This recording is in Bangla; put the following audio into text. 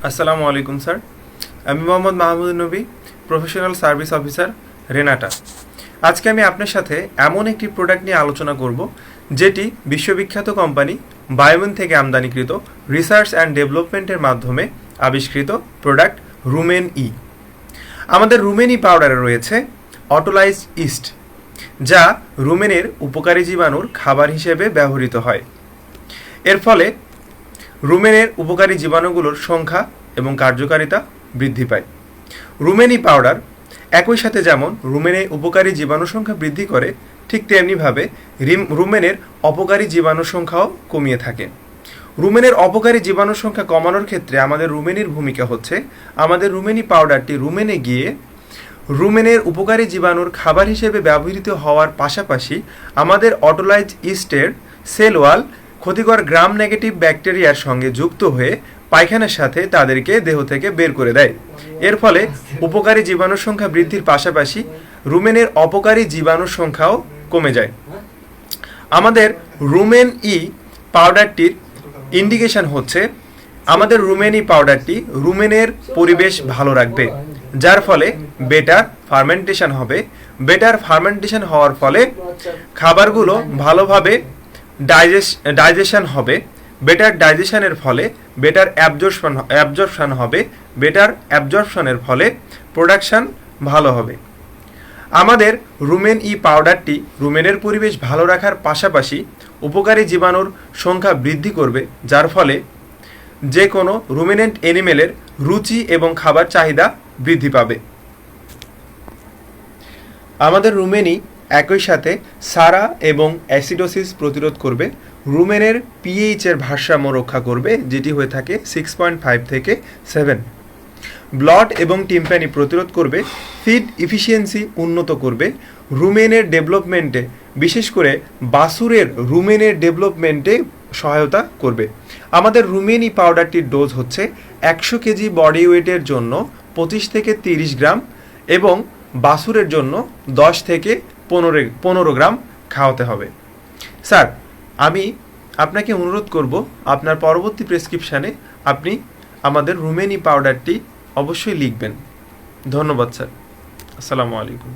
আসসালামু আলাইকুম স্যার। আমি মোহাম্মদ মাহমুদ নবী, প্রফেশনাল সার্ভিস অফিসার, রেনাটা। আজকে আমি আপনার সাথে এমন একটি প্রোডাক্ট নিয়ে আলোচনা করব যেটি বিশ্ববিখ্যাত কোম্পানি বায়োমেন থেকে আমদানিকৃত রিসার্চ অ্যান্ড ডেভেলপমেন্টের মাধ্যমে আবিষ্কৃত প্রোডাক্ট রুমেন ই। আমাদের রুমেন ই পাউডারে রয়েছে অটোলাইজড ইস্ট, যা রুমেনের উপকারী জীবাণুর খাবার হিসেবে ব্যবহৃত হয়। এর ফলে রুমেনের উপকারী জীবাণুগুলোর সংখ্যা এবং কার্যকারিতা বৃদ্ধি পায়। রুমেন ই পাউডার একই সাথে যেমন রুমেনের উপকারী জীবাণু সংখ্যা বৃদ্ধি করে, ঠিক তেমনিভাবে রুমেনের অপকারী জীবাণু সংখ্যাও কমিয়ে থাকে। রুমেনের অপকারী জীবাণু সংখ্যা কমানোর ক্ষেত্রে আমাদের রুমেনির ভূমিকা হচ্ছে, আমাদের রুমেনি পাউডারটি রুমেনে গিয়ে রুমেনের উপকারী জীবাণুর খাবার হিসেবে ব্যবহৃত হওয়ার পাশাপাশি আমাদের অটোলাইজড ইস্টের সেল ওয়াল ক্ষতিকর গ্রাম নেগেটিভ ব্যাকটেরিয়ার সঙ্গে যুক্ত হয়ে পায়খানার সাথে তাদেরকে দেহ থেকে বের করে দেয়। এর ফলে উপকারী জীবাণুর সংখ্যা বৃদ্ধির পাশাপাশি রুমেনের অপকারী জীবাণুর সংখ্যাও কমে যায়। আমাদের রুমেন ই পাউডারটির ইন্ডিকেশন হচ্ছে, আমাদের রুমেন ই পাউডারটি রুমেনের পরিবেশ ভালো রাখবে, যার ফলে বেটার ফার্মেন্টেশন হবে। বেটার ফার্মেন্টেশন হওয়ার ফলে খাবারগুলো ভালোভাবে ডাইজেশন হবে। বেটার ডাইজেশনের ফলে বেটার অ্যাবজর্পশন হবে। বেটার অ্যাবজর্পশনের ফলে প্রোডাকশন ভালো হবে। আমাদের রুমেন ই পাউডারটি রুমেনের পরিবেশ ভালো রাখার পাশাপাশি উপকারী জীবাণুর সংখ্যা বৃদ্ধি করবে, যার ফলে যে কোনো রুমিনেন্ট অ্যানিমেলের রুচি এবং খাবার চাহিদা বৃদ্ধি পাবে। আমাদের রুমেনি একই সাথে সারা এবং অ্যাসিডোসিস প্রতিরোধ করবে, রুমেনের পিএইচের ভারসাম্য রক্ষা করবে, যেটি হয়ে থাকে 6.5 থেকে 7। ব্লড এবং টিম্প্যানি প্রতিরোধ করবে, ফিড ইফিসিয়েন্সি উন্নত করবে, রুমেনের ডেভেলপমেন্টে, বিশেষ করে বাছুরের রুমেনের ডেভেলপমেন্টে সহায়তা করবে। আমাদের রুমেন ই পাউডারটির ডোজ হচ্ছে 100 কেজি বডি ওয়েটের জন্য 25 থেকে 30 গ্রাম এবং বাছুরের জন্য 10 থেকে 15 গ্রাম খাওয়াতে হবে। স্যার, আমি আপনাকে অনুরোধ করব, আপনার পরবর্তী প্রেসক্রিপশানে আপনি আমাদের রুমেন ই পাউডারটি অবশ্যই লিখবেন। ধন্যবাদ স্যার। আসসালামু আলাইকুম।